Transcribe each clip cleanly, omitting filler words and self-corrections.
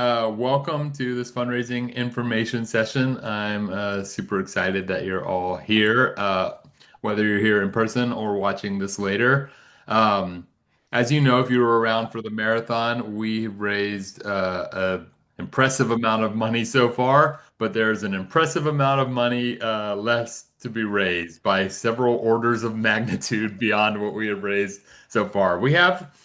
Welcome to this fundraising information session. I'm super excited that you're all here, whether you're here in person or watching this later. Um, as you know, if you were around for the marathon, we raised an impressive amount of money so far, but there's an impressive amount of money left to be raised by several orders of magnitude beyond what we have raised so far. We have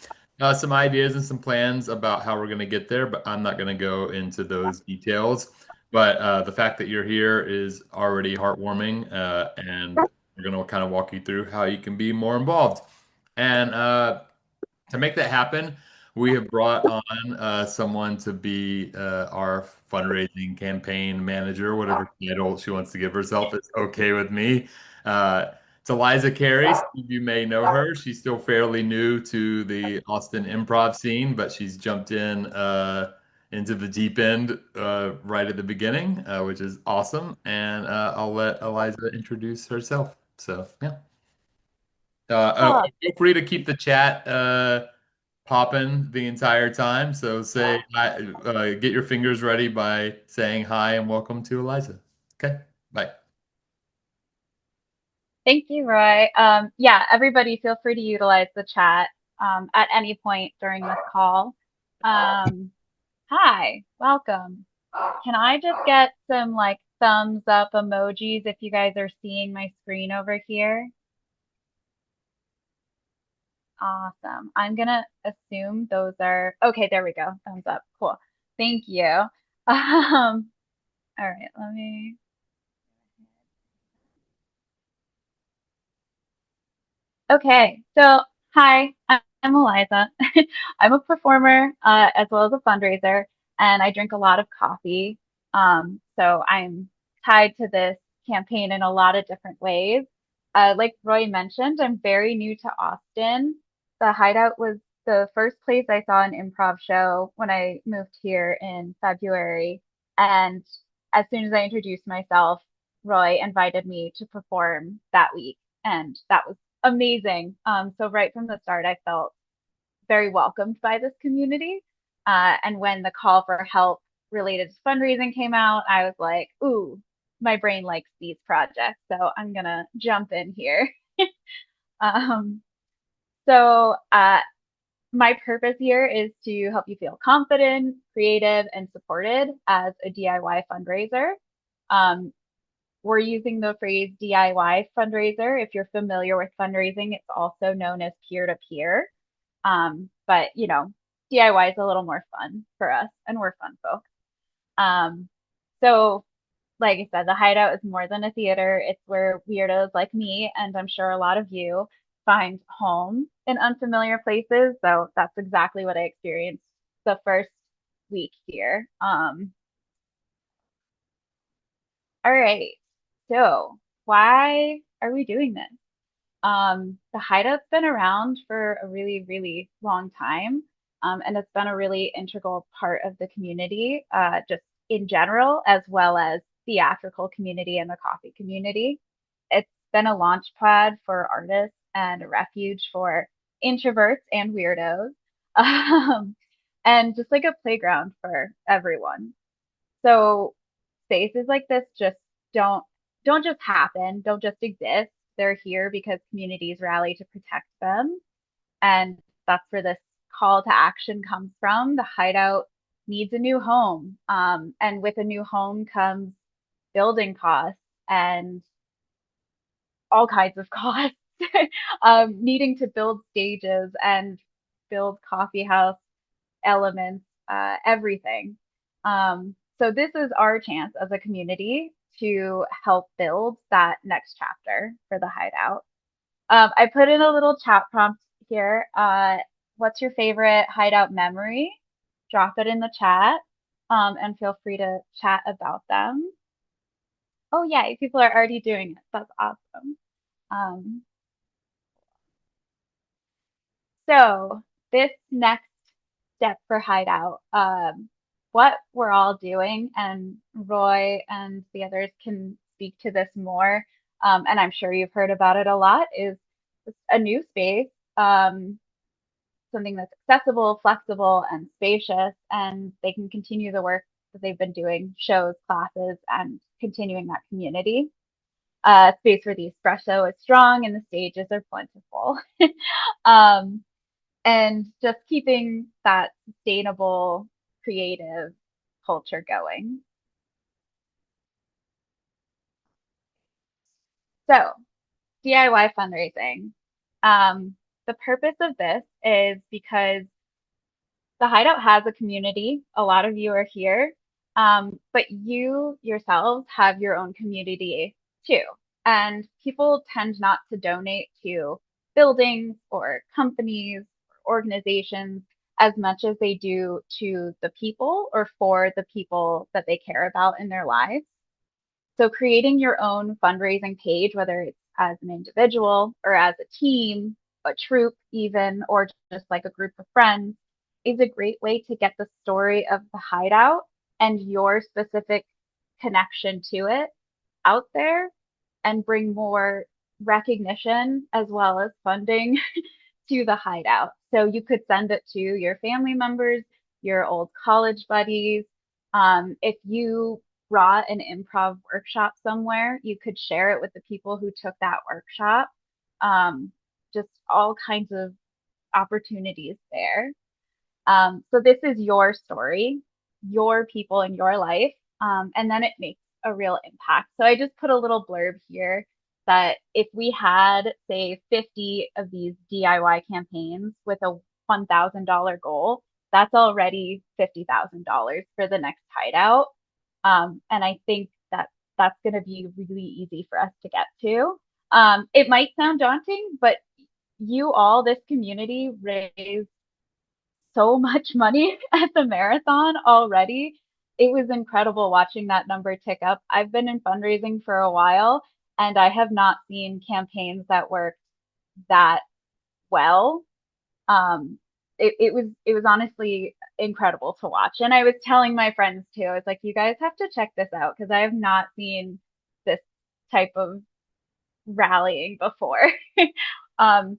some ideas and some plans about how we're going to get there, but I'm not going to go into those details. But the fact that you're here is already heartwarming, and we're going to kind of walk you through how you can be more involved. And to make that happen, we have brought on someone to be our fundraising campaign manager, whatever title she wants to give herself is okay with me. It's Eliza Carey. Some of you may know her. She's still fairly new to the Austin improv scene, but she's jumped in into the deep end right at the beginning, which is awesome. And I'll let Eliza introduce herself. So, yeah. Oh, Feel free to keep the chat popping the entire time. So say hi, get your fingers ready by saying hi and welcome to Eliza. Okay, bye. thank you, Roy. Yeah, everybody feel free to utilize the chat at any point during this call. Um, Hi, welcome. Can I just get some like thumbs up emojis if you guys are seeing my screen over here? Awesome. I'm gonna assume those are okay, there we go. Thumbs up. Cool. Thank you. All right, let me. Okay, so hi, I'm Eliza. I'm a performer as well as a fundraiser, and I drink a lot of coffee. So I'm tied to this campaign in a lot of different ways. Like Roy mentioned, I'm very new to Austin. The Hideout was the first place I saw an improv show when I moved here in February. And as soon as I introduced myself, Roy invited me to perform that week. And that was amazing. So right from the start, I felt very welcomed by this community. And when the call for help related to fundraising came out, I was like, ooh, my brain likes these projects. So I'm going to jump in here. um, so my purpose here is to help you feel confident, creative, and supported as a DIY fundraiser. Um, we're using the phrase DIY fundraiser. If you're familiar with fundraising, it's also known as peer to peer. But DIY is a little more fun for us, and we're fun folk. Um, so, like I said, the Hideout is more than a theater. It's where weirdos like me, and I'm sure a lot of you, find home in unfamiliar places. So that's exactly what I experienced the first week here. All right. So why are we doing this? The Hideout's been around for a really, really long time, and it's been a really integral part of the community, just in general, as well as theatrical community and the coffee community. It's been a launch pad for artists and a refuge for introverts and weirdos, um, and just like a playground for everyone. So spaces like this just don't don't just happen, don't just exist. They're here because communities rally to protect them. And that's where this call to action comes from. The Hideout needs a new home. And with a new home comes building costs and all kinds of costs. Needing to build stages and build coffee house elements, everything. So this is our chance as a community to help build that next chapter for the Hideout. I put in a little chat prompt here. What's your favorite Hideout memory? Drop it in the chat, and feel free to chat about them. Oh, yeah, people are already doing it. That's awesome. Um, So this next step for Hideout, what we're all doing, and Roy and the others can speak to this more, and I'm sure you've heard about it a lot, is a new space. something that's accessible, flexible, and spacious, and they can continue the work that they've been doing, shows, classes, and continuing that community. Space for the espresso is strong and the stages are plentiful. um, and just keeping that sustainable, creative culture going. So, DIY fundraising. The purpose of this is because the Hideout has a community. A lot of you are here, but you yourselves have your own community too. And people tend not to donate to buildings or companies or organizations as much as they do to the people or for the people that they care about in their lives. So creating your own fundraising page, whether it's as an individual or as a team, a troop even, or just like a group of friends, is a great way to get the story of the Hideout and your specific connection to it out there and bring more recognition as well as funding to the Hideout. So you could send it to your family members, your old college buddies. If you brought an improv workshop somewhere, you could share it with the people who took that workshop. Just all kinds of opportunities there. So this is your story, your people in your life, and then it makes a real impact. So I just put a little blurb here that if we had, say, 50 of these DIY campaigns with a $1,000 goal, that's already $50,000 for the next hideout. And I think that that's going to be really easy for us to get to. It might sound daunting, but you all, this community, raised so much money at the marathon already. It was incredible watching that number tick up. I've been in fundraising for a while and I have not seen campaigns that worked that well. It was honestly incredible to watch. And I was telling my friends too, I was like, you guys have to check this out because I have not seen this type of rallying before. um,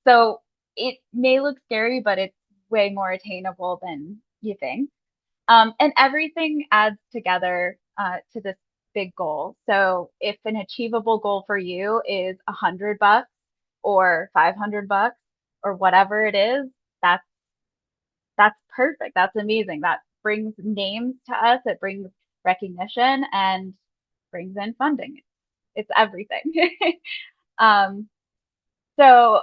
so it may look scary, but it's way more attainable than you think. And everything adds together to this big goal. So if an achievable goal for you is $100 or $500 or whatever it is, that's that's perfect. That's amazing. That brings names to us. It brings recognition and brings in funding. It's everything. um, so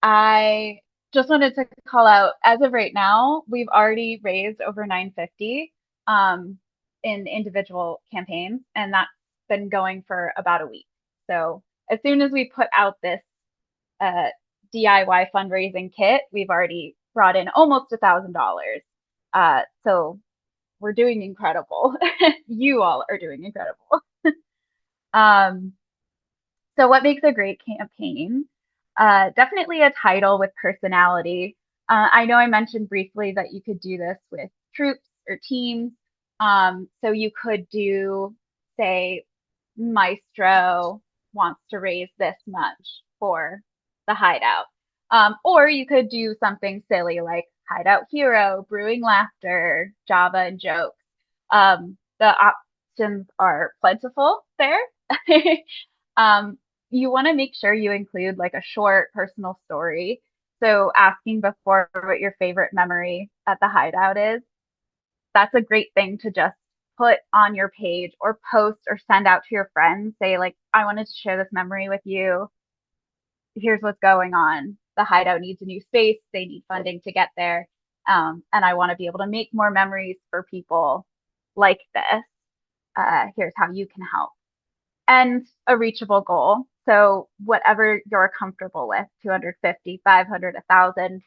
I just wanted to call out, as of right now, we've already raised over 950 in individual campaigns, and that's been going for about a week. So as soon as we put out this uh, DIY fundraising kit, we've already brought in almost $1,000. So we're doing incredible. You all are doing incredible. Um, so what makes a great campaign? Definitely a title with personality. I know I mentioned briefly that you could do this with troops or teams. So you could do, say, Maestro wants to raise this much for the hideout. Or you could do something silly like Hideout Hero, Brewing Laughter, Java and Jokes. The options are plentiful there. You want to make sure you include like a short personal story. So asking before what your favorite memory at the hideout is, that's a great thing to just put on your page or post or send out to your friends. Say like, I wanted to share this memory with you. Here's what's going on. The hideout needs a new space. They need funding to get there. And I want to be able to make more memories for people like this. Here's how you can help and a reachable goal. So whatever you're comfortable with, 250, 500, 1,000,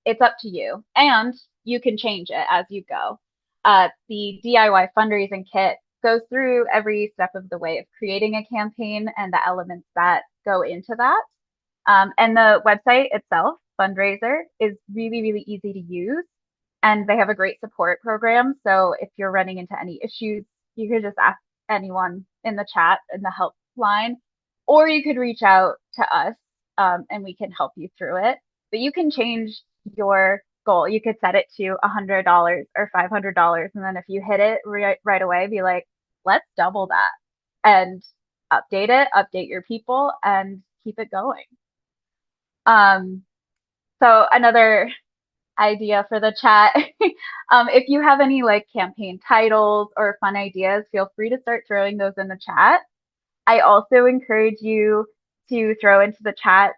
it's up to you. And you can change it as you go. The DIY fundraising kit goes through every step of the way of creating a campaign and the elements that go into that. And the website itself, Fundraiser, is really, really easy to use. And they have a great support program. So if you're running into any issues, you could just ask anyone in the chat in the help line, or you could reach out to us and we can help you through it. But you can change your goal. You could set it to $100 or $500. And then if you hit it right away, be like, let's double that and update your people and keep it going. Um, so another idea for the chat. If you have any like campaign titles or fun ideas, feel free to start throwing those in the chat. I also encourage you to throw into the chat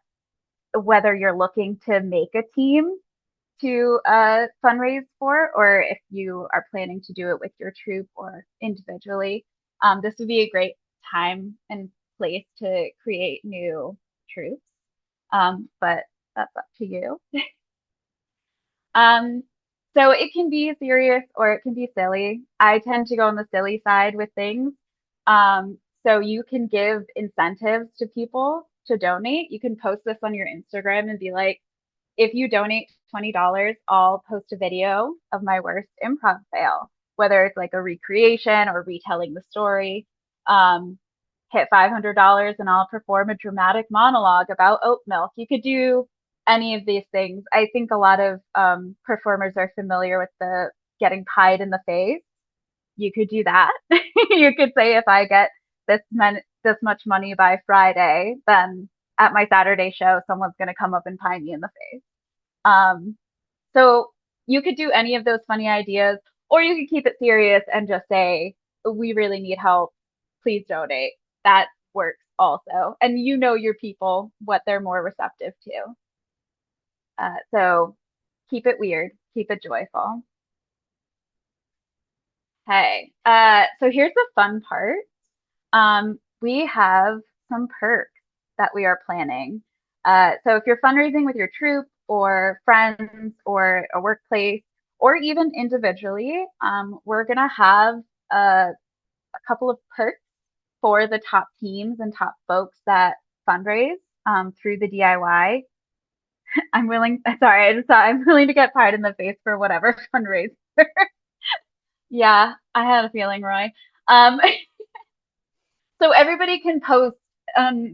whether you're looking to make a team to fundraise for, or if you are planning to do it with your troop or individually. This would be a great time and place to create new troops, but that's up to you. Um, so it can be serious or it can be silly. I tend to go on the silly side with things. So you can give incentives to people to donate. You can post this on your Instagram and be like, if you donate $20, I'll post a video of my worst improv fail, whether it's like a recreation or retelling the story. Um, Hit $500 and I'll perform a dramatic monologue about oat milk. You could do any of these things. I think a lot of performers are familiar with the getting pied in the face. You could do that. You could say, if I get this much money by Friday, then at my Saturday show, someone's going to come up and pie me in the face. So you could do any of those funny ideas, or you could keep it serious and just say, we really need help. Please donate. That works also. And you know your people, what they're more receptive to. So keep it weird, keep it joyful. Okay. So here's the fun part. We have some perks that we are planning. So if you're fundraising with your troop or friends or a workplace or even individually, we're going to have a couple of perks for the top teams and top folks that fundraise through the DIY. Sorry, I just thought I'm willing to get pied in the face for whatever fundraiser. Yeah, I had a feeling, Roy. Um, So everybody can post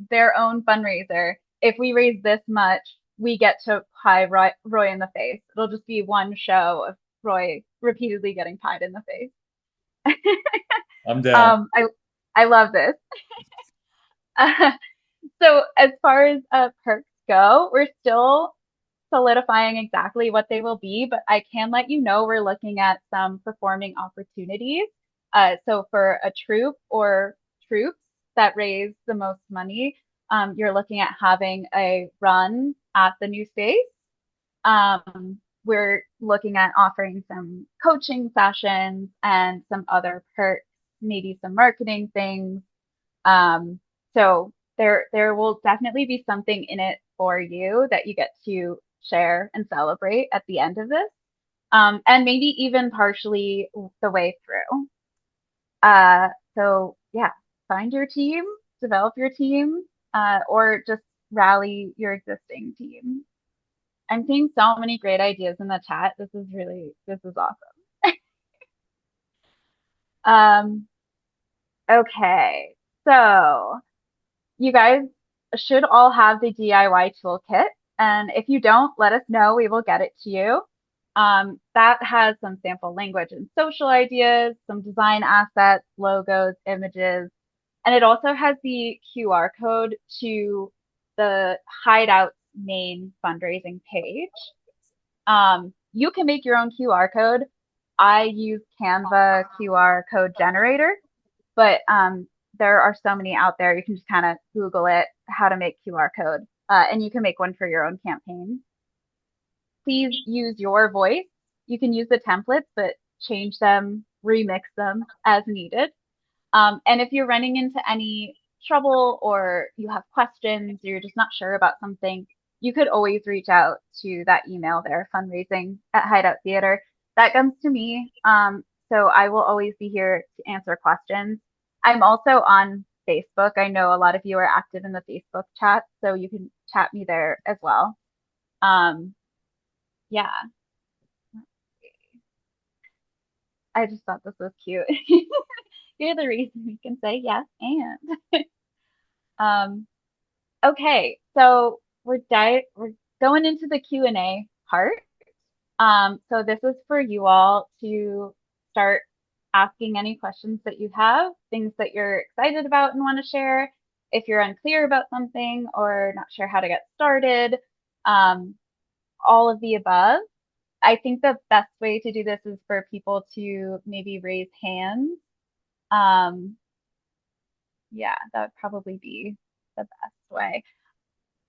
their own fundraiser. If we raise this much, we get to pie Roy in the face. It'll just be one show of Roy repeatedly getting pied in the face. I'm down. I love this. So as far as perks go, we're still solidifying exactly what they will be, but I can let you know we're looking at some performing opportunities. So for a troop or troops that raise the most money, you're looking at having a run at the new space. We're looking at offering some coaching sessions and some other perks, maybe some marketing things. So there will definitely be something in it for you that you get to share and celebrate at the end of this, and maybe even partially the way through. So yeah, find your team, develop your team, or just rally your existing team. I'm seeing so many great ideas in the chat. This is awesome. Um, okay, so you guys should all have the DIY toolkit. And if you don't, let us know. We will get it to you. That has some sample language and social ideas, some design assets, logos, images, and it also has the QR code to the Hideout main fundraising page. You can make your own QR code. I use Canva QR code generator, but there are so many out there. You can just kind of Google it, how to make QR code, and you can make one for your own campaign. Please use your voice. You can use the templates, but change them, remix them as needed. And if you're running into any trouble or you have questions, or you're just not sure about something, you could always reach out to that email there, fundraising at Hideout Theater. That comes to me. So I will always be here to answer questions. I'm also on Facebook. I know a lot of you are active in the Facebook chat, so you can chat me there as well. Um, yeah, I just thought this was cute. You're the reason we can say yes and. Um, Okay, so we're going into the Q&A part. So this is for you all to start asking any questions that you have, things that you're excited about and want to share. If you're unclear about something or not sure how to get started, um, all of the above. I think the best way to do this is for people to maybe raise hands. Um, yeah, that would probably be the best way.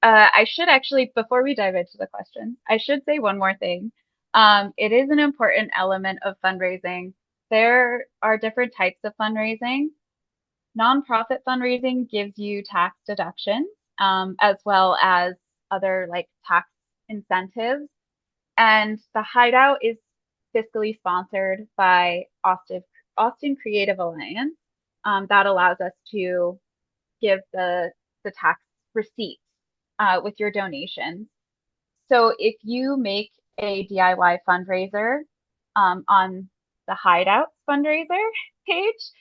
I should actually, before we dive into the question, I should say one more thing. It is an important element of fundraising. There are different types of fundraising. Nonprofit fundraising gives you tax deductions, as well as other like tax incentives. And the Hideout is fiscally sponsored by Austin Creative Alliance. That allows us to give the tax receipts with your donations. So if you make a DIY fundraiser on the Hideout fundraiser page,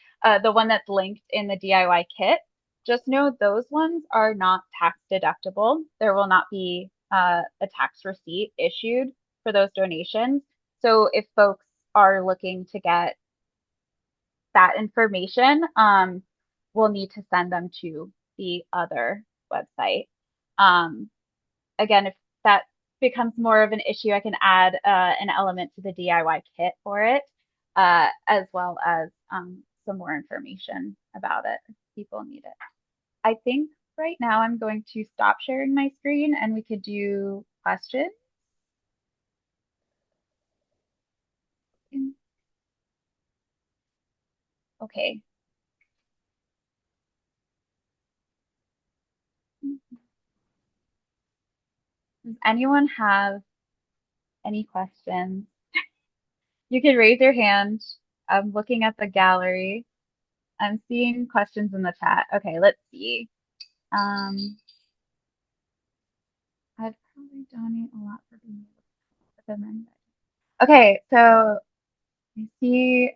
the one that's linked in the DIY kit, just know those ones are not tax deductible. There will not be a tax receipt issued for those donations. So if folks are looking to get that information, we'll need to send them to the other website. Um, Again, if that becomes more of an issue, I can add an element to the DIY kit for it, as well as some more information about it if people need it. I think right now I'm going to stop sharing my screen and we could do questions. Okay. Does anyone have any questions? You can raise your hand. I'm looking at the gallery. I'm seeing questions in the chat. Okay, let's see. Um, I'd probably donate a lot for being able to put them in. Okay, so I see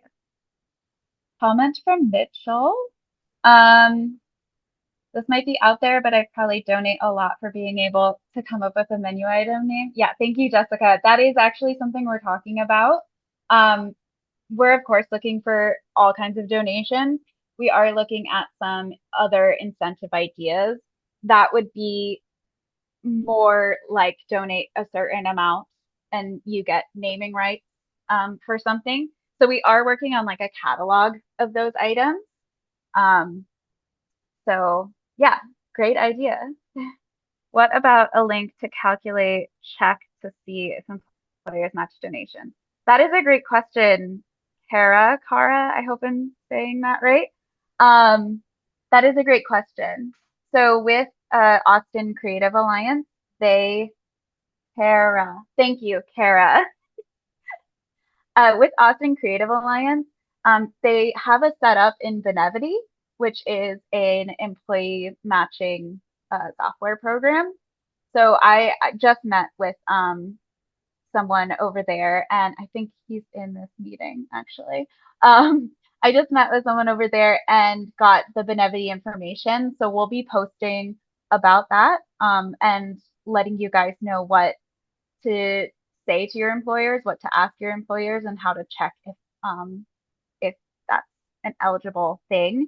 comment from Mitchell. Um, this might be out there, but I probably donate a lot for being able to come up with a menu item name. Yeah, thank you, Jessica. That is actually something we're talking about. Um, we're of course looking for all kinds of donations. We are looking at some other incentive ideas that would be more like donate a certain amount and you get naming rights for something. So we are working on like a catalog of those items. Um, so yeah, great idea. What about a link to calculate check to see if employers match donations? That is a great question, Kara. I hope I'm saying that right. Um, that is a great question. So with Austin Creative Alliance, they Kara. Thank you, Kara. With Austin Creative Alliance, they have a setup in Benevity, which is an employee matching software program. So I just met with someone over there, and I think he's in this meeting actually. I just met with someone over there and got the Benevity information. So we'll be posting about that and letting you guys know what to say to your employers, what to ask your employers, and how to check if that's an eligible thing.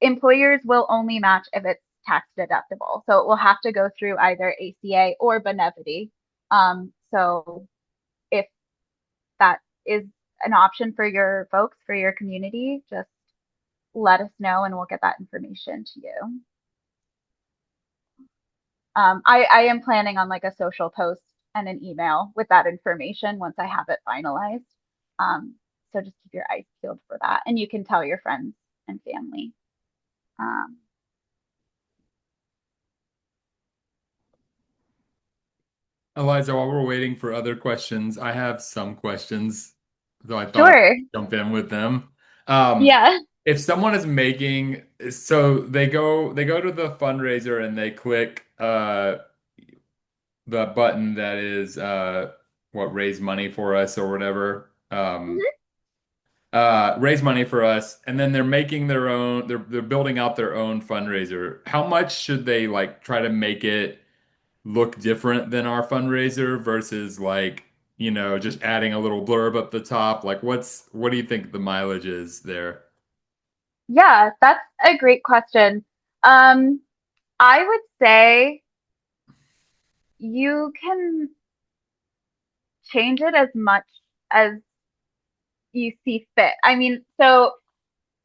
Employers will only match if it's tax deductible, so it will have to go through either ACA or Benevity. So if that is an option for your folks, for your community, just let us know and we'll get that information to you. I am planning on like a social post and an email with that information once I have it finalized. So just keep your eyes peeled for that. And you can tell your friends and family. Um, Eliza, while we're waiting for other questions, I have some questions, though I thought I'd sure. jump in with them. Um, Yeah. if someone is making, so they go to the fundraiser and they click the button that is what raise money for us or whatever. Mhm. Raise money for us, and then they're making their own, they're building out their own fundraiser. How much should they like try to make it look different than our fundraiser versus like just adding a little blurb up the top? Like what do you think the mileage is there? Yeah, that's a great question. Um, I would say you can change it as much as you see fit. I mean, so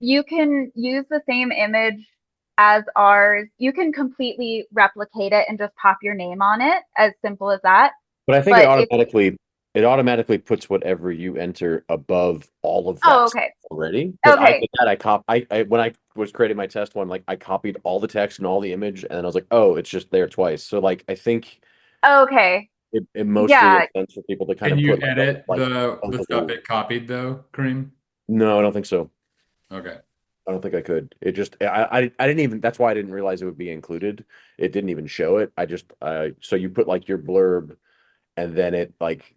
you can use the same image as ours. You can completely replicate it and just pop your name on it, as simple as that. But I think But if you, it automatically puts whatever you enter above all of oh, that stuff okay, already. Because I okay, did that, I when I was creating my test one, like I copied all the text and all the image, and then I was like, oh, it's just there twice. So like I think okay, it mostly yeah, makes sense for people to kind Can of you put edit like a the stuff little. it copied though, Kareem? No, I don't think so. Okay. I don't think I could. It just I didn't even that's why I didn't realize it would be included. It didn't even show it. I just so you put like your blurb and then it like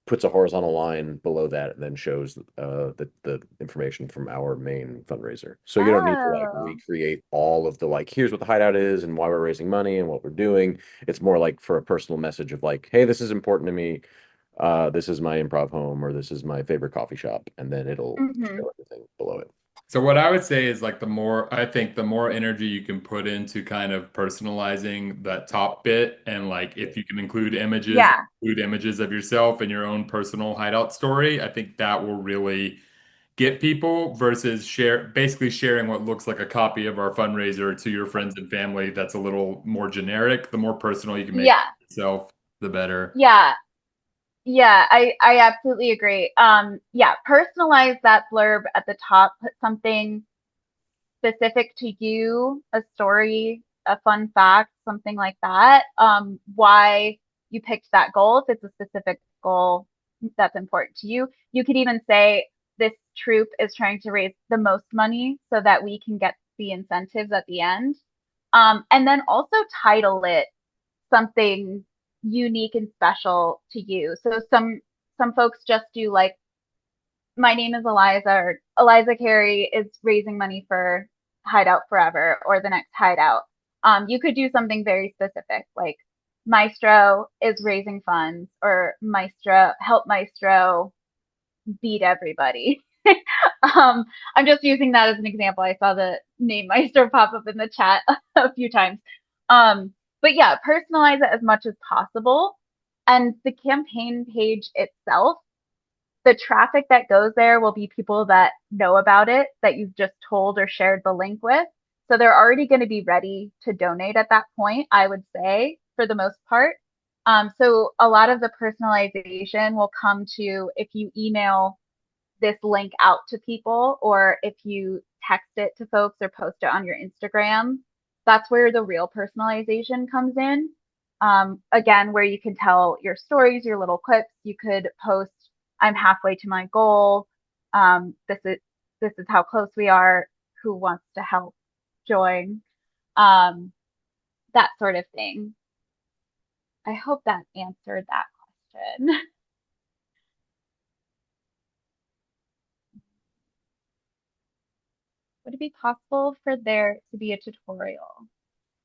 puts a horizontal line below that and then shows the information from our main fundraiser. So you don't need to like oh, recreate all of the like here's what the hideout is and why we're raising money and what we're doing. It's more like for a personal message of like, hey, this is important to me. This is my improv home or this is my favorite coffee shop, and then it'll hmm, show everything below it. So what I would say is like I think the more energy you can put into kind of personalizing that top bit and like if you can yeah, include images of yourself and your own personal hideout story, I think that will really get people versus basically sharing what looks like a copy of our fundraiser to your friends and family that's a little more generic. The more personal you can make yeah, it yourself, the better. yeah. Yeah, I absolutely agree. Yeah, personalize that blurb at the top, put something specific to you, a story, a fun fact, something like that. Why you picked that goal, if it's a specific goal that's important to you. You could even say this troop is trying to raise the most money so that we can get the incentives at the end. And then also title it something unique and special to you. So some folks just do like my name is Eliza or Eliza Carey is raising money for Hideout Forever or the next Hideout. You could do something very specific like Maestro is raising funds or Maestro help Maestro beat everybody. I'm just using that as an example. I saw the name Maestro pop up in the chat a few times. But yeah, personalize it as much as possible. And the campaign page itself, the traffic that goes there will be people that know about it, that you've just told or shared the link with. So they're already going to be ready to donate at that point, I would say, for the most part. So a lot of the personalization will come to if you email this link out to people or if you text it to folks or post it on your Instagram, that's where the real personalization comes in. Again, where you can tell your stories, your little clips. You could post, "I'm halfway to my goal. This is how close we are. Who wants to help join?" Um, that sort of thing. I hope that answered that question. Would it be possible for there to be a tutorial?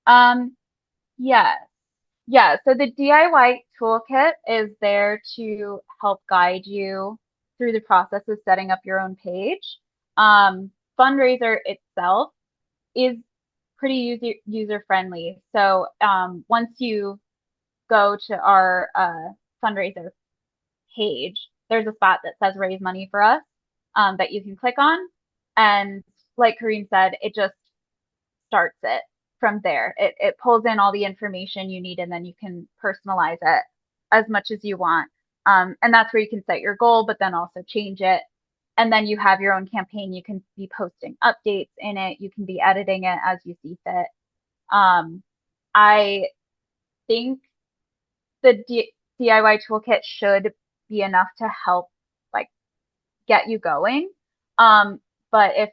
Um, yes. Yeah, so the DIY toolkit is there to help guide you through the process of setting up your own page. Fundraiser itself is pretty user friendly. So once you go to our fundraiser page, there's a spot that says raise money for us that you can click on. And like Kareem said, it just starts it from there. It pulls in all the information you need and then you can personalize it as much as you want. And that's where you can set your goal, but then also change it. And then you have your own campaign. You can be posting updates in it. You can be editing it as you see fit. Um, I think the DIY toolkit should be enough to help like get you going. But if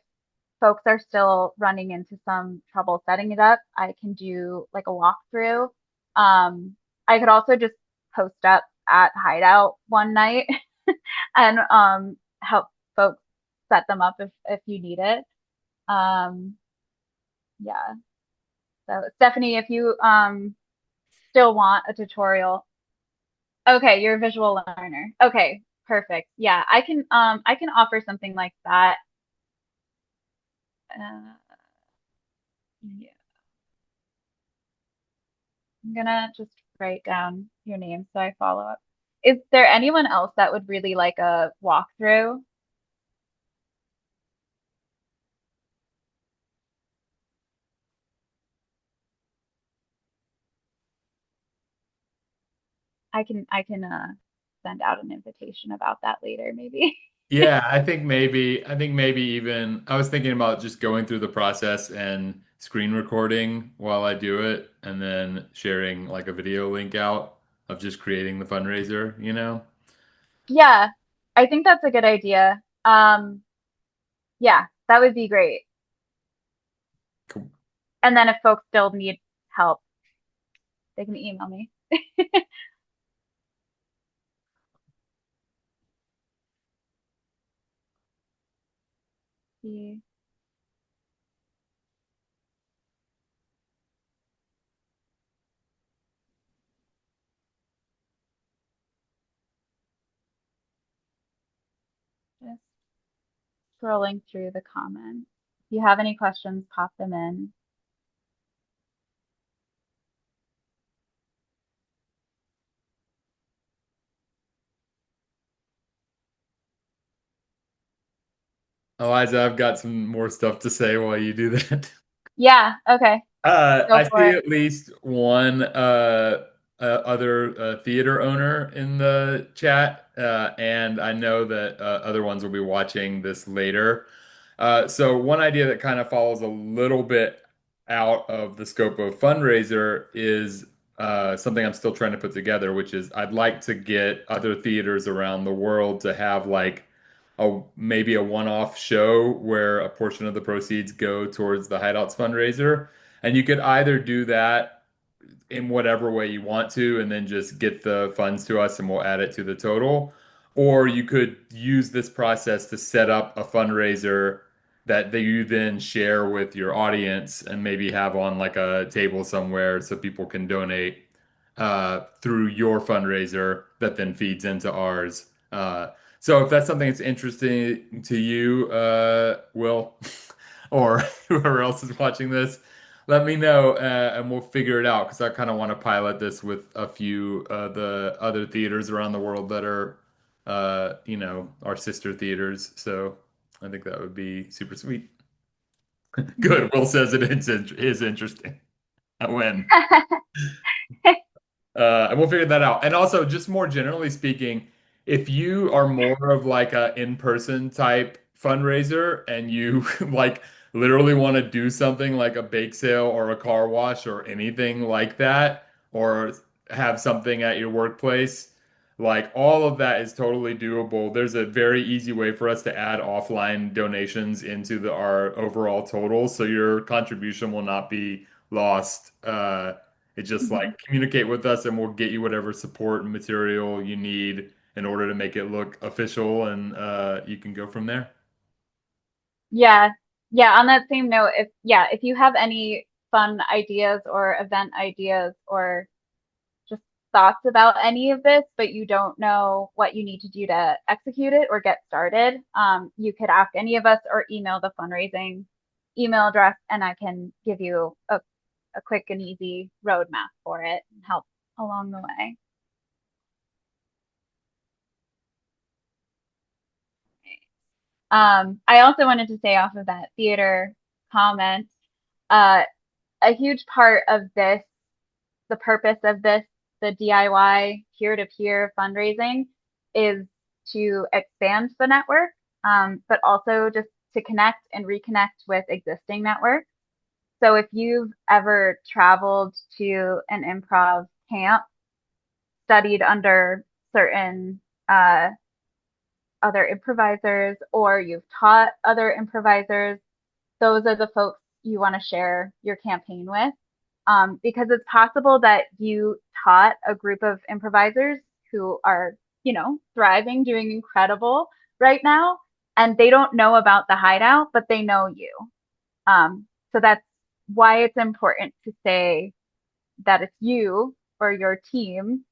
folks are still running into some trouble setting it up, I can do like a walkthrough. I could also just post up at Hideout one night and help folks set them up if you need it. Um, yeah. So Stephanie, if you still want a tutorial, Okay, you're a visual learner. Okay, perfect. Yeah, I can offer something like that. Uh, yeah. I'm gonna just write down your name so I follow up. Is there anyone else that would really like a walkthrough? I can send out an invitation about that later, maybe. Yeah, I think maybe even I was thinking about just going through the process and screen recording while I do it and then sharing like a video link out of just creating the fundraiser, you know? Yeah, I think that's a good idea. Yeah, that would be great. Cool. And then if folks still need help, they can email me. See, just scrolling through the comments. If you have any questions, pop them in. Eliza, I've got some more stuff to say while you do that. Yeah, okay, go I for see it. at least one other theater owner in the chat, and I know that other ones will be watching this later. So one idea that kind of follows a little bit out of the scope of fundraiser is something I'm still trying to put together, which is I'd like to get other theaters around the world to have like a maybe a one-off show where a portion of the proceeds go towards the Hideouts fundraiser. And you could either do that in whatever way you want to, and then just get the funds to us and we'll add it to the total. Or you could use this process to set up a fundraiser that you then share with your audience and maybe have on like a table somewhere so people can donate through your fundraiser that then feeds into ours. So if that's something that's interesting to you, Will, or whoever else is watching this, let me know and we'll figure it out because I kind of want to pilot this with a few the other theaters around the world that are, our sister theaters. So I think that would be super sweet. Good. Will says is interesting. I win. And we'll figure that out. And also, just more generally speaking, if you are more of like a in-person type fundraiser and you like literally want to do something like a bake sale or a car wash or anything like that, or have something at your workplace, like all of that is totally doable. There's a very easy way for us to add offline donations into our overall total, so your contribution will not be lost. It's just Mhm. like communicate with us and we'll get you whatever support and material you need in order to make it look official and you can go from there. Yeah. Yeah, on that same note, if you have any fun ideas or event ideas or just thoughts about any of this, but you don't know what you need to do to execute it or get started, you could ask any of us or email the fundraising email address, and I can give you a quick and easy roadmap for it and help along the way. I also wanted to say off of that theater comment, uh, a huge part of this, the purpose of this, the DIY peer-to-peer fundraising is to expand the network, but also just to connect and reconnect with existing networks. So if you've ever traveled to an improv camp, studied under certain uh, other improvisers, or you've taught other improvisers, those are the folks you want to share your campaign with. Because it's possible that you taught a group of improvisers who are, thriving, doing incredible right now, and they don't know about the hideout, but they know you. So that's why it's important to say that it's you or your team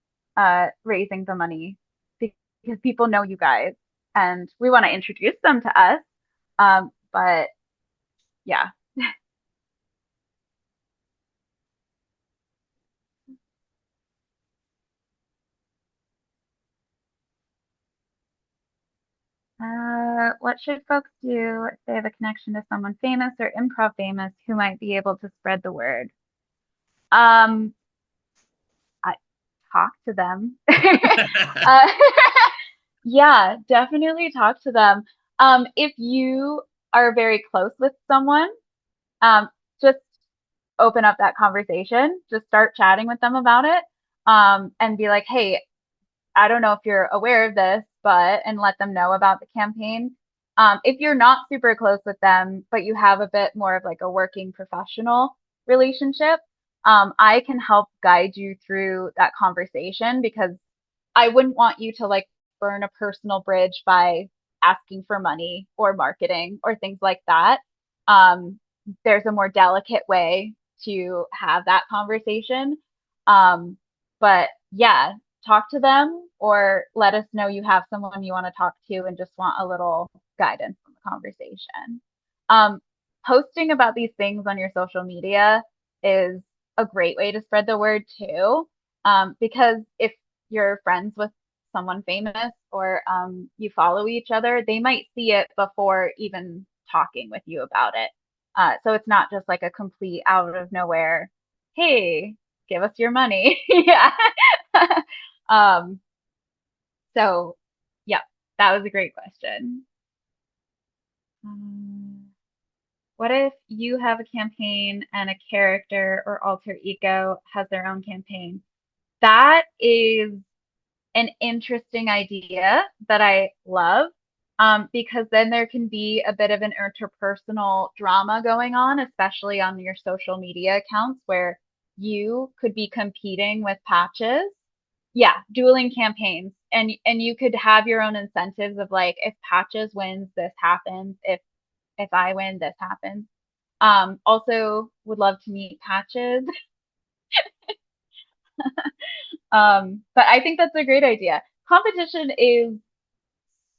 raising the money because people know you guys and we want to introduce them to us. But yeah. What should folks do if they have a connection to someone famous or improv famous who might be able to spread the word? Um, I talk to them. uh, yeah, definitely talk to them. If you are very close with someone, um, just open up that conversation. Just start chatting with them about it. And be like, hey, I don't know if you're aware of this, but, and let them know about the campaign. If you're not super close with them, but you have a bit more of like a working professional relationship, I can help guide you through that conversation because I wouldn't want you to like burn a personal bridge by asking for money or marketing or things like that. Um, there's a more delicate way to have that conversation. Um, but yeah, talk to them or let us know you have someone you want to talk to and just want a little guidance on the conversation. Um, Posting about these things on your social media is a great way to spread the word too. Because if you're friends with someone famous or you follow each other, they might see it before even talking with you about it. So it's not just like a complete out of nowhere, hey, give us your money. Yeah. um, so, yeah, that was a great question. Um, what if you have a campaign and a character or alter ego has their own campaign? That is an interesting idea that I love, because then there can be a bit of an interpersonal drama going on, especially on your social media accounts where you could be competing with Patches. Yeah, dueling campaigns. And you could have your own incentives of like if Patches wins, this happens. If I win, this happens. Also would love to meet Patches. But I think that's a great idea. Competition is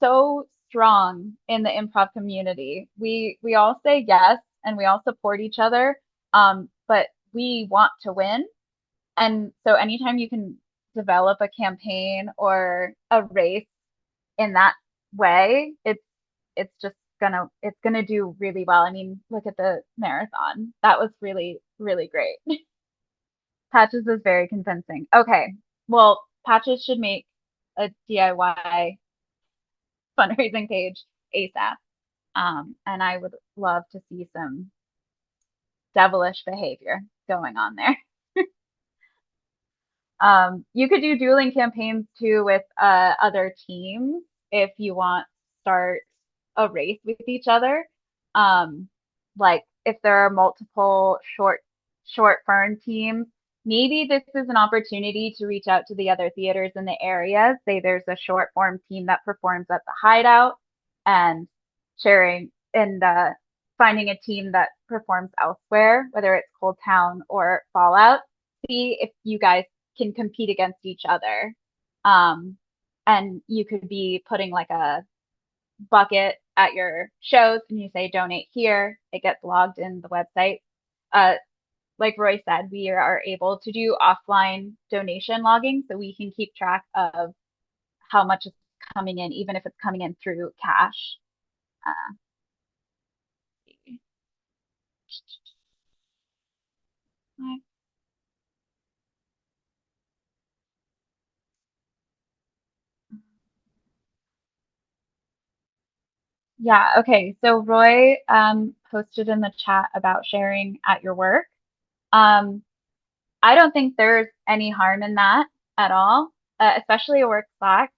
so strong in the improv community. We all say yes and we all support each other, but we want to win. And so anytime you can develop a campaign or a race in that way, it's just gonna do really well. I mean, look at the marathon. That was really, really great. Patches is very convincing. Okay. Well, Patches should make a DIY fundraising page ASAP. And I would love to see some devilish behavior going on there. You could do dueling campaigns too with other teams if you want to start a race with each other. Like if there are multiple short fern teams, maybe this is an opportunity to reach out to the other theaters in the area. Say there's a short form team that performs at the Hideout and sharing and finding a team that performs elsewhere, whether it's Cold Town or Fallout. See if you guys can compete against each other. Um, and you could be putting like a bucket at your shows and you say donate here, it gets logged in the website. Uh, like Roy said, we are able to do offline donation logging so we can keep track of how much is coming in, even if it's coming in through cash. Uh, yeah, okay. So Roy posted in the chat about sharing at your work. Um, I don't think there's any harm in that at all, especially a work Slack.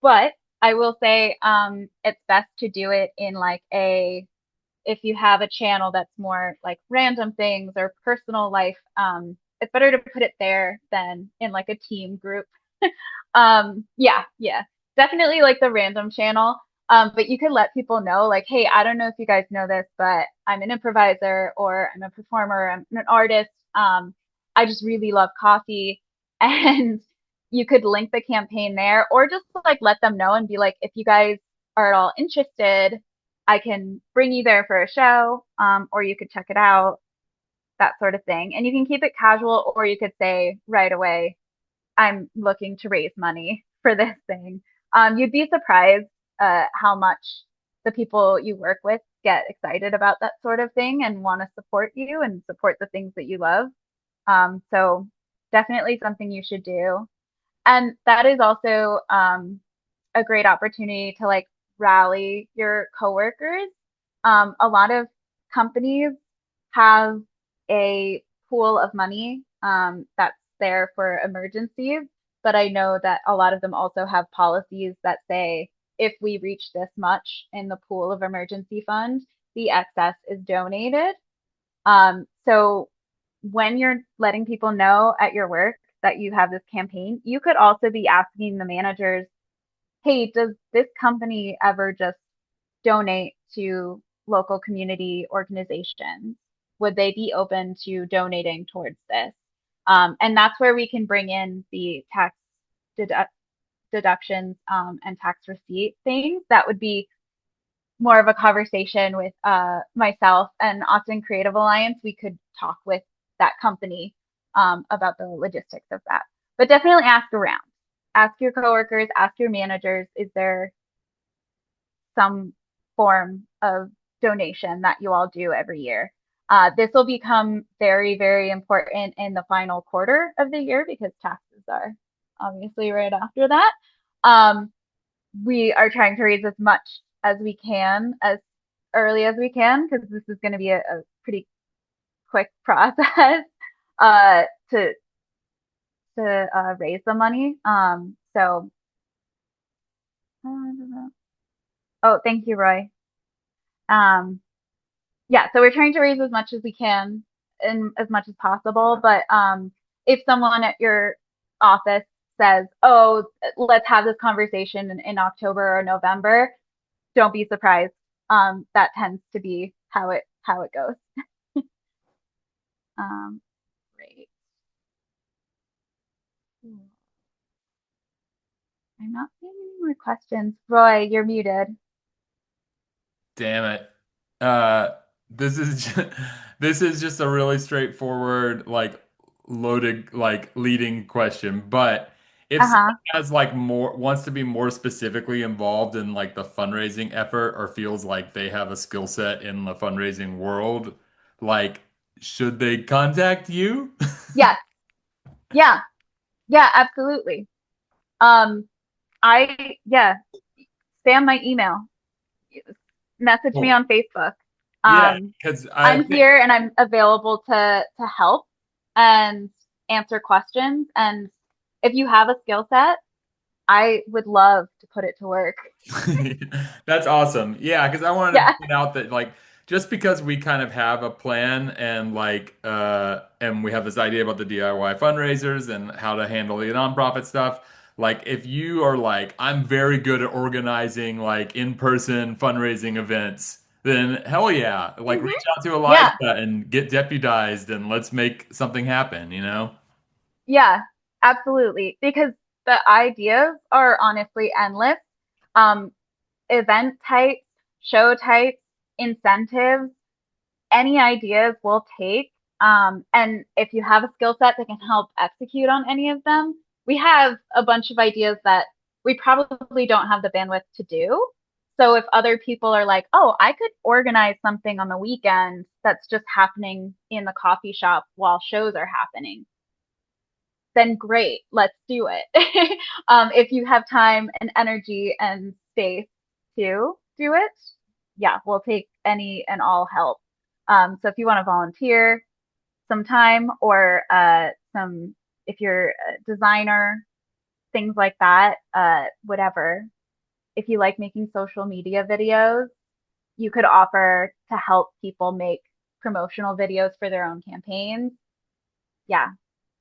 But I will say it's best to do it in like if you have a channel that's more like random things or personal life, it's better to put it there than in like a team group. Yeah, yeah, definitely like the random channel. But you could let people know, like, hey, I don't know if you guys know this, but I'm an improviser or I'm a performer, I'm an artist. I just really love coffee. And you could link the campaign there or just like let them know and be like, if you guys are at all interested, I can bring you there for a show, or you could check it out, that sort of thing. And you can keep it casual, or you could say right away, I'm looking to raise money for this thing. You'd be surprised how much the people you work with get excited about that sort of thing and want to support you and support the things that you love. So definitely something you should do. And that is also a great opportunity to like rally your coworkers. A lot of companies have a pool of money that's there for emergencies, but I know that a lot of them also have policies that say if we reach this much in the pool of emergency fund, the excess is donated. So when you're letting people know at your work that you have this campaign, you could also be asking the managers, hey, does this company ever just donate to local community organizations? Would they be open to donating towards this? And that's where we can bring in the tax dedu- deductions and tax receipt things. That would be more of a conversation with myself and Austin Creative Alliance. We could talk with that company about the logistics of that. But definitely ask around. Ask your coworkers, ask your managers, is there some form of donation that you all do every year? This will become very, very important in the final quarter of the year because taxes are obviously right after that. Um, we are trying to raise as much as we can as early as we can because this is going to be a pretty quick process uh, to raise the money. Oh, thank you, Roy. Um, yeah, so we're trying to raise as much as we can and as much as possible. But if someone at your office says, "Oh, let's have this conversation in October or November," don't be surprised. That tends to be how it goes. Great. I'm not seeing any more questions. Roy, you're muted. Damn it. Uh, this is this is just a really straightforward, like loaded, like leading question. But if Uh someone huh. has like more wants to be more specifically involved in like the fundraising effort or feels like they have a skill set in the fundraising world, like should they contact you? Yes. Yeah. Yeah. Absolutely. Um. Yeah. Spam my email. Message me Cool. on Facebook. Yeah, Um. because I I'm think here and I'm available to help and answer questions. And if you have a skill set, I would love to put it to work. That's awesome. Yeah, because I wanted to Yeah. point out that like just because we kind of have a plan and like and we have this idea about the DIY fundraisers and how to handle the nonprofit stuff, like if you are like I'm very good at organizing like in-person fundraising events, then hell yeah, like Hmm. reach out to Eliza Yeah. and get deputized and let's make something happen, you know? Yeah. Absolutely. Because the ideas are honestly endless. Um, Event types, show types, incentives, any ideas we'll take. And if you have a skill set that can help execute on any of them, we have a bunch of ideas that we probably don't have the bandwidth to do. So if other people are like, oh, I could organize something on the weekend that's just happening in the coffee shop while shows are happening, then great, let's do it. If you have time and energy and space to do it, yeah, we'll take any and all help. So if you want to volunteer some time or if you're a designer, things like that, whatever. If you like making social media videos, you could offer to help people make promotional videos for their own campaigns. Yeah,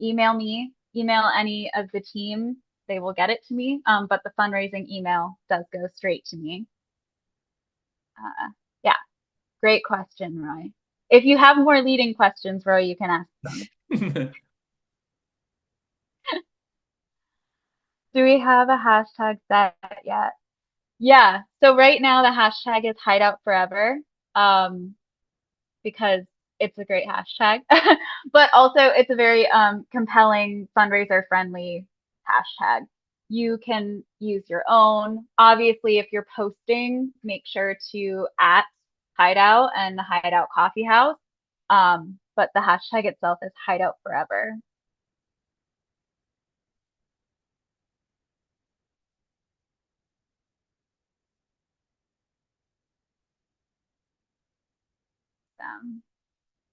email me, email any of the team. They will get it to me. But the fundraising email does go straight to me. Yeah, great question, Roy. If you have more leading questions, Roy, you can ask them. Do we have a hashtag set yet? Yeah. So right now the hashtag is Hideout Forever, because it's a great hashtag, but also it's a very compelling fundraiser friendly hashtag. You can use your own. Obviously, if you're posting, make sure to at Hideout and the Hideout Coffee House. But the hashtag itself is Hideout Forever.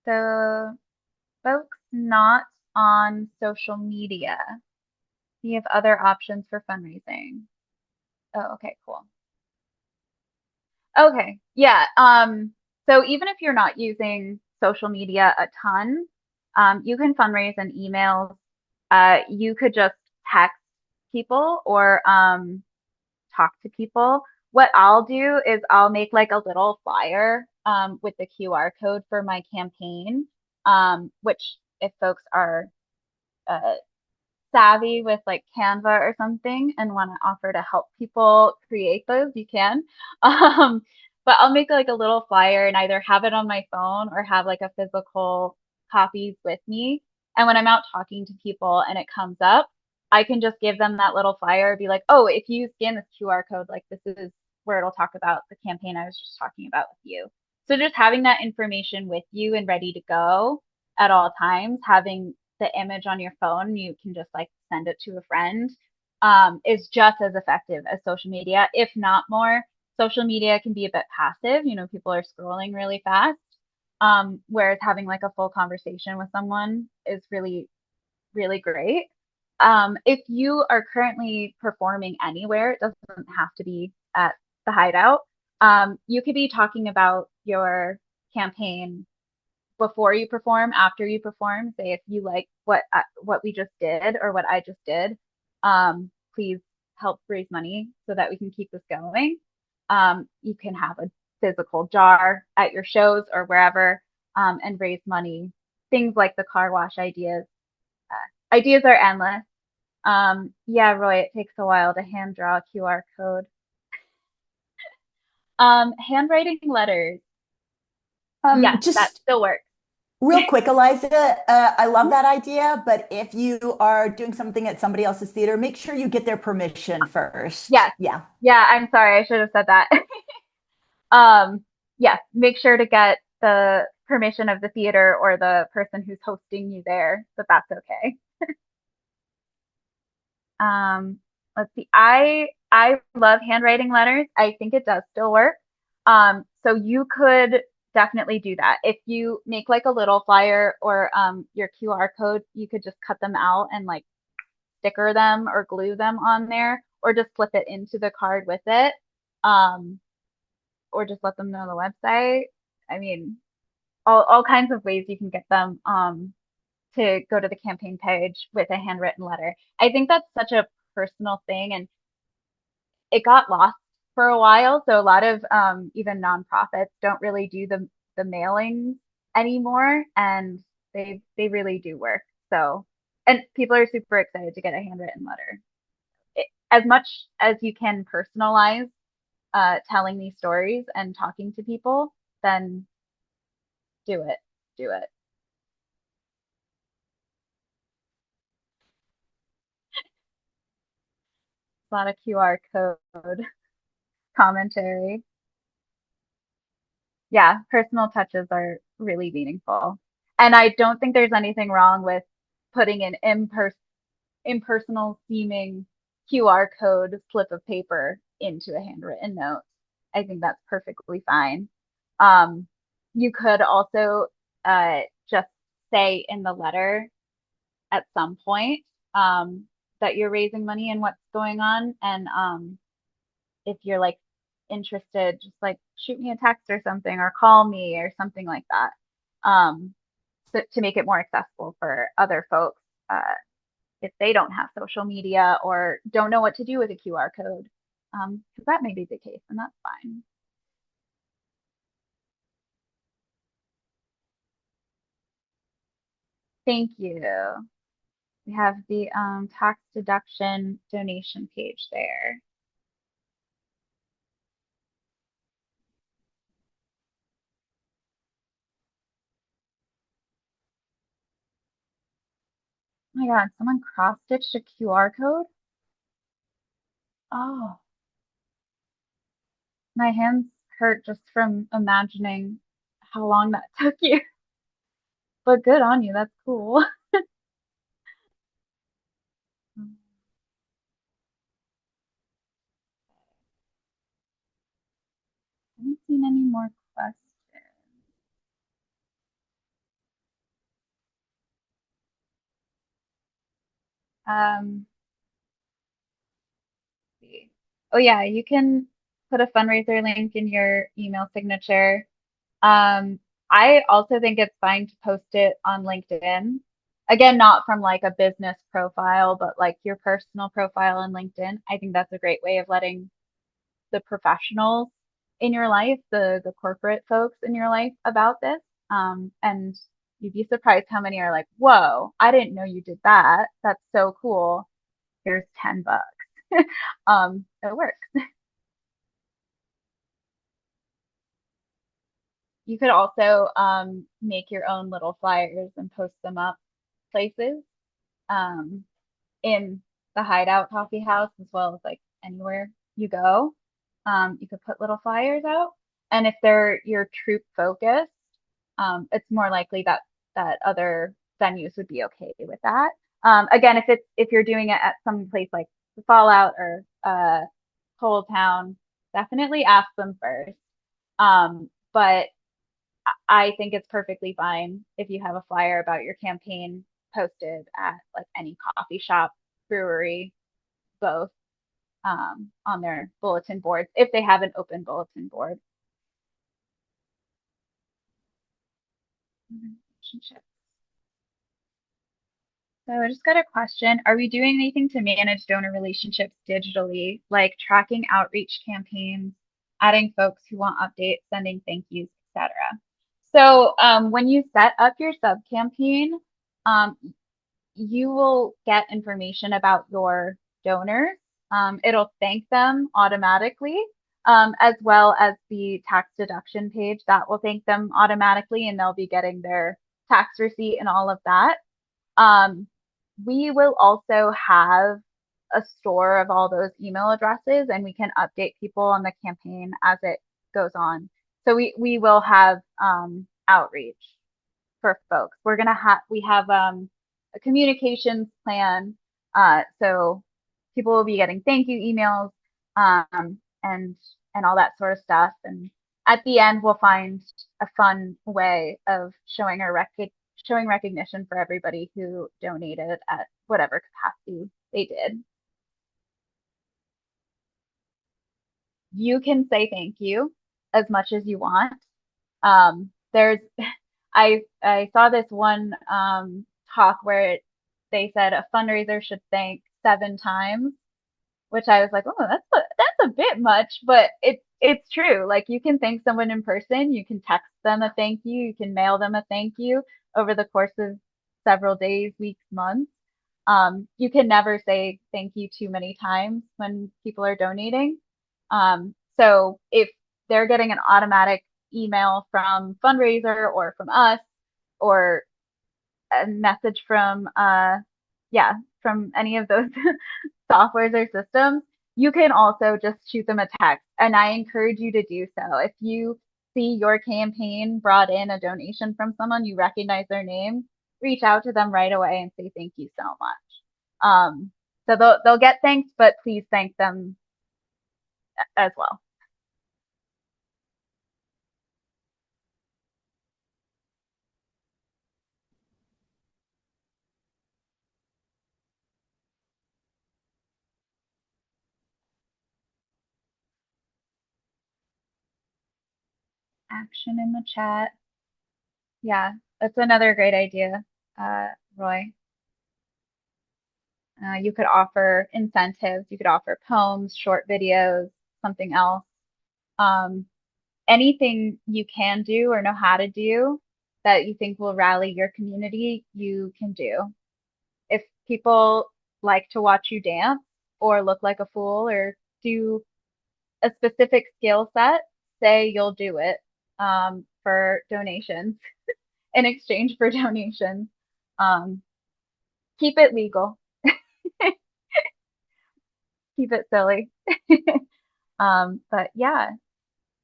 So folks not on social media, we have other options for fundraising. Oh, okay, cool. Okay, yeah. So even if you're not using social media a ton, you can fundraise in emails. You could just text people or talk to people. What I'll do is I'll make like a little flyer with the QR code for my campaign, which if folks are uh, savvy with like Canva or something and want to offer to help people create those, you can. Um, but I'll make like a little flyer and either have it on my phone or have like a physical copies with me. And when I'm out talking to people and it comes up, I can just give them that little flyer, be like, oh, if you scan this QR code, like this is where it'll talk about the campaign I was just talking about with you. So just having that information with you and ready to go at all times, having the image on your phone, you can just like send it to a friend, is just as effective as social media, if not more. Social media can be a bit passive. People are scrolling really fast. Whereas having like a full conversation with someone is really, really great. If you are currently performing anywhere, it doesn't have to be at the Hideout. You could be talking about your campaign before you perform, after you perform. Say if you like what we just did or what I just did, please help raise money so that we can keep this going. You can have a physical jar at your shows or wherever, and raise money. Things like the car wash ideas. Ideas are endless. Yeah, Roy, it takes a while to hand draw a QR code. Handwriting letters. Yes, that Just still works. real quick, Eliza, I love that idea, but if you are doing something at somebody else's theater, make sure you get their permission first. Yes. Yeah. Yeah, I'm sorry. I should have said that. Yes, make sure to get the permission of the theater or the person who's hosting you there, but that's okay. Um, let's see. I love handwriting letters. I think it does still work. So you could definitely do that. If you make like a little flyer or your QR code, you could just cut them out and like sticker them or glue them on there, or just flip it into the card with it. Um, or just let them know the website. I mean, all kinds of ways you can get them to go to the campaign page with a handwritten letter. I think that's such a personal thing, and it got lost for a while. So a lot of even nonprofits don't really do the mailings anymore, and they really do work. So, and people are super excited to get a handwritten letter. As much as you can personalize telling these stories and talking to people, then do it. Do it. A lot of QR code commentary. Yeah, personal touches are really meaningful. And I don't think there's anything wrong with putting an impersonal seeming QR code slip of paper into a handwritten note. I think that's perfectly fine. Um, you could also just say in the letter at some point, that you're raising money and what's going on. And if you're like interested, just like shoot me a text or something, or call me or something like that. Um, so to make it more accessible for other folks, if they don't have social media or don't know what to do with a QR code, because that may be the case, and that's fine. Thank you. We have the tax deduction donation page there. Oh my God, someone cross-stitched a QR code? Oh, my hands hurt just from imagining how long that took you. But good on you, that's cool. I haven't seen any more questions. Um, let's see. Oh yeah, you can put a fundraiser link in your email signature. Um, I also think it's fine to post it on LinkedIn. Again, not from like a business profile, but like your personal profile on LinkedIn. I think that's a great way of letting the professionals in your life, the corporate folks in your life about this. And you'd be surprised how many are like, whoa, I didn't know you did that. That's so cool. Here's $10. It works. You could also make your own little flyers and post them up places um, in the Hideout Coffee House as well as like anywhere you go. You could put little flyers out, and if they're your troop focused, it's more likely that other venues would be okay with that. Again, if you're doing it at some place like the Fallout or Cold Town, definitely ask them first. But I think it's perfectly fine if you have a flyer about your campaign posted at like any coffee shop, brewery, both on their bulletin boards if they have an open bulletin board. Relationships. So I just got a question. Are we doing anything to manage donor relationships digitally, like tracking outreach campaigns, adding folks who want updates, sending thank yous, etc.? So when you set up your sub campaign, um, you will get information about your donors. It'll thank them automatically, as well as the tax deduction page that will thank them automatically, and they'll be getting their tax receipt and all of that. Um, we will also have a store of all those email addresses, and we can update people on the campaign as it goes on. So we will have outreach for folks. We have a communications plan, so people will be getting thank you emails and all that sort of stuff. And at the end, we'll find a fun way of showing recognition for everybody who donated at whatever capacity they did. You can say thank you as much as you want. There's I saw this one talk where they said a fundraiser should thank 7 times, which I was like, oh, that's a bit much, but it's true. Like you can thank someone in person, you can text them a thank you can mail them a thank you over the course of several days, weeks, months. You can never say thank you too many times when people are donating. So if they're getting an automatic email from fundraiser or from us or a message from yeah, from any of those softwares or systems, you can also just shoot them a text. And I encourage you to do so. If you see your campaign brought in a donation from someone, you recognize their name, reach out to them right away and say thank you so much. So they'll get thanked, but please thank them as well. Action in the chat. Yeah, that's another great idea, Roy. You could offer incentives, you could offer poems, short videos, something else. Um, Anything you can do or know how to do that you think will rally your community, you can do. If people like to watch you dance or look like a fool or do a specific skill set, say you'll do it for donations in exchange for donations. Um, keep it legal, keep it silly. But yeah,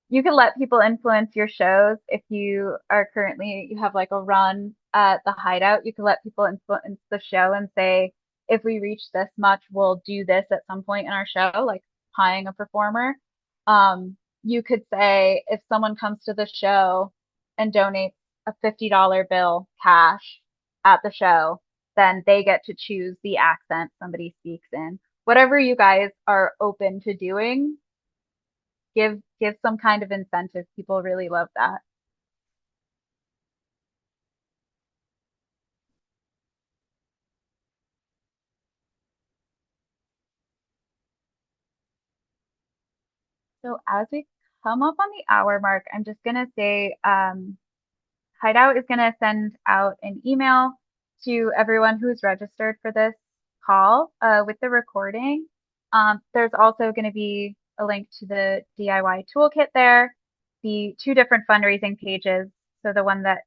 you can let people influence your shows if you are currently you have like a run at the Hideout. You can let people influence the show and say, if we reach this much, we'll do this at some point in our show, like hiring a performer. You could say if someone comes to the show and donates a $50 bill cash at the show, then they get to choose the accent somebody speaks in. Whatever you guys are open to doing, give some kind of incentive. People really love that. So as we come up on the hour mark, I'm just gonna say Hideout is gonna send out an email to everyone who's registered for this call with the recording. There's also going to be a link to the DIY toolkit there, the two different fundraising pages. So the one that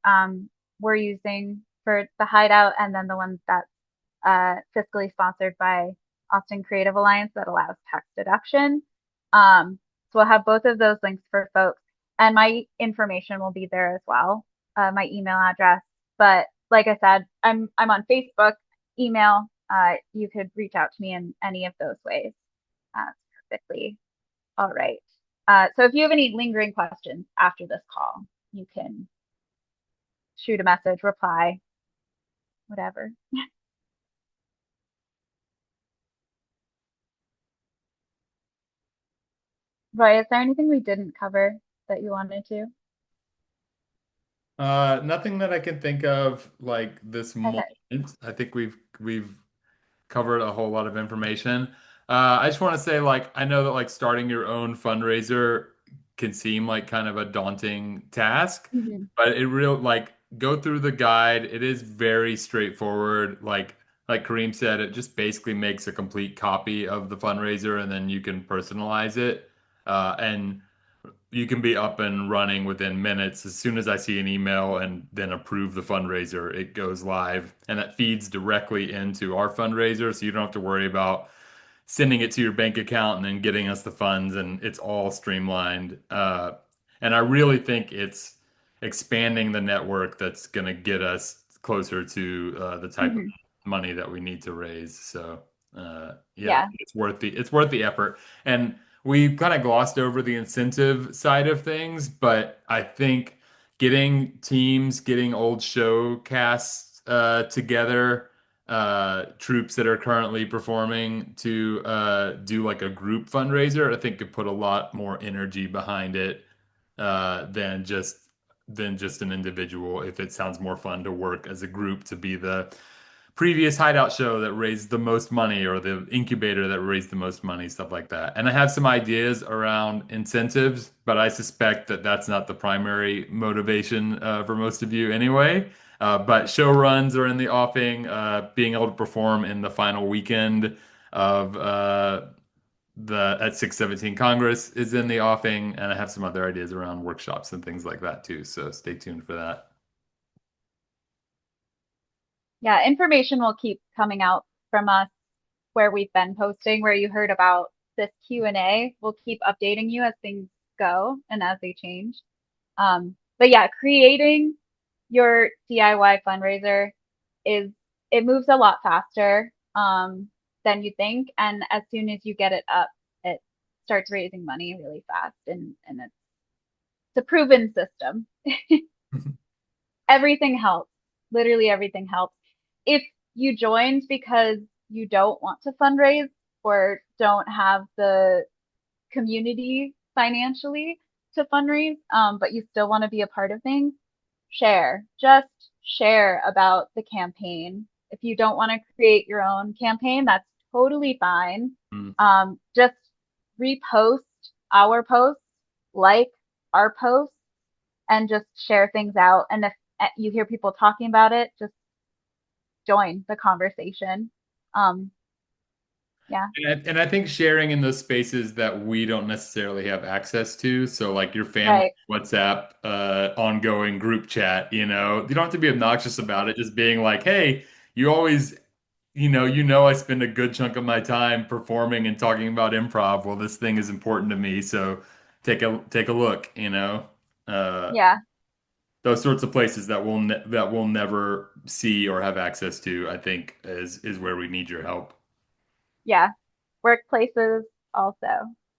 we're using for the Hideout, and then the one that's fiscally sponsored by Austin Creative Alliance that allows tax deduction. So we'll have both of those links for folks, and my information will be there as well, my email address. But like I said, I'm on Facebook, email. You could reach out to me in any of those ways. Perfectly all right. So if you have any lingering questions after this call, you can shoot a message, reply, whatever. Roy, is there anything we didn't cover that you wanted to? Nothing that I can think of like this moment. Okay. I think we've covered a whole lot of information. I just want to say, like, I know that like starting your own fundraiser can seem like kind of a daunting task, Mhm. but it real like go through the guide. It is very straightforward. Like Kareem said, it just basically makes a complete copy of the fundraiser, and then you can personalize it. And you can be up and running within minutes. As soon as I see an email and then approve the fundraiser, it goes live, and that feeds directly into our fundraiser. So you don't have to worry about sending it to your bank account and then getting us the funds, and it's all streamlined. And I really think it's expanding the network that's going to get us closer to the type of Mhm. money that we need to raise. So yeah, Yeah. it's worth the effort. And we kind of glossed over the incentive side of things, but I think getting teams, getting old show casts together, troops that are currently performing to do like a group fundraiser, I think could put a lot more energy behind it than just an individual. If it sounds more fun to work as a group to be the previous hideout show that raised the most money or the incubator that raised the most money, stuff like that. And I have some ideas around incentives, but I suspect that that's not the primary motivation for most of you anyway. But show runs are in the offing. Being able to perform in the final weekend of the at 617 Congress is in the offing, and I have some other ideas around workshops and things like that too. So stay tuned for that. Yeah. Information will keep coming out from us where we've been posting, where you heard about this Q&A. We'll keep updating you as things go and as they change. But yeah, creating your DIY fundraiser is it moves a lot faster than you think, and as soon as you get it up, it starts raising money really fast, and it's a proven system. Everything helps. Literally everything helps. If you joined because you don't want to fundraise or don't have the community financially to fundraise, but you still want to be a part of things, just share about the campaign. If you don't want to create your own campaign, that's totally fine. Mm. Just repost our posts, like our posts, and just share things out. And if you hear people talking about it, just join the conversation. Um, yeah, And I think sharing in those spaces that we don't necessarily have access to, so like your family right. WhatsApp, ongoing group chat, you don't have to be obnoxious about it, just being like, hey, you always, I spend a good chunk of my time performing and talking about improv. Well, this thing is important to me, so take a look, Uh, Yeah, those sorts of places that we'll never see or have access to, I think is where we need your help. yeah. Workplaces also.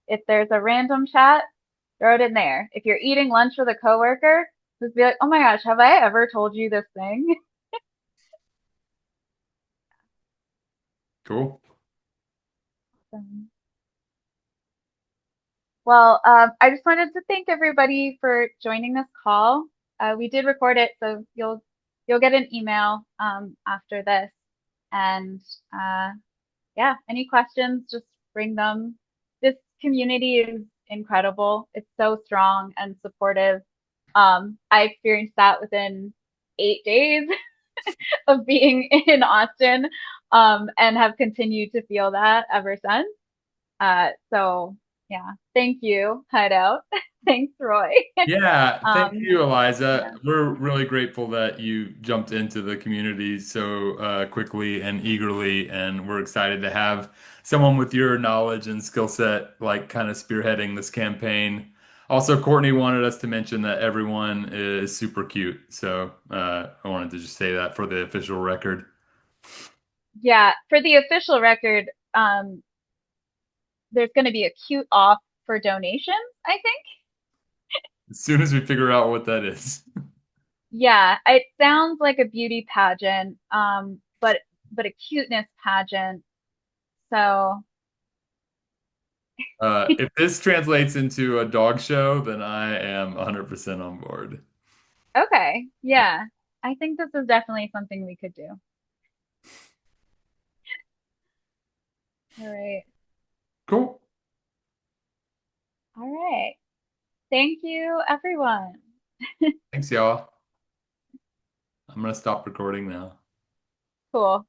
If there's a random chat, throw it in there. If you're eating lunch with a coworker, just be like, oh my gosh, have I ever told you this thing? Cool. Well, I just wanted to thank everybody for joining this call. We did record it, so you'll get an email after this. And yeah, any questions, just bring them. This community is incredible. It's so strong and supportive. I experienced that within 8 days of being in Austin, and have continued to feel that ever since. So yeah, thank you, Hideout. Thanks, Roy. Yeah, thank Um, you, Eliza. yeah, We're really grateful that you jumped into the community so quickly and eagerly, and we're excited to have someone with your knowledge and skill set, like kind of spearheading this campaign. Also, Courtney wanted us to mention that everyone is super cute, so I wanted to just say that for the official record. yeah. For the official record, there's going to be a cute off for donations, I think. As soon as we figure out what that is. Yeah, it sounds like a beauty pageant, but a cuteness pageant. So If this translates into a dog show, then I am 100% on board. okay, yeah, I think this is definitely something we could do. All right, Cool. all right. Thank you, everyone. Thanks, y'all. I'm gonna stop recording now. Cool.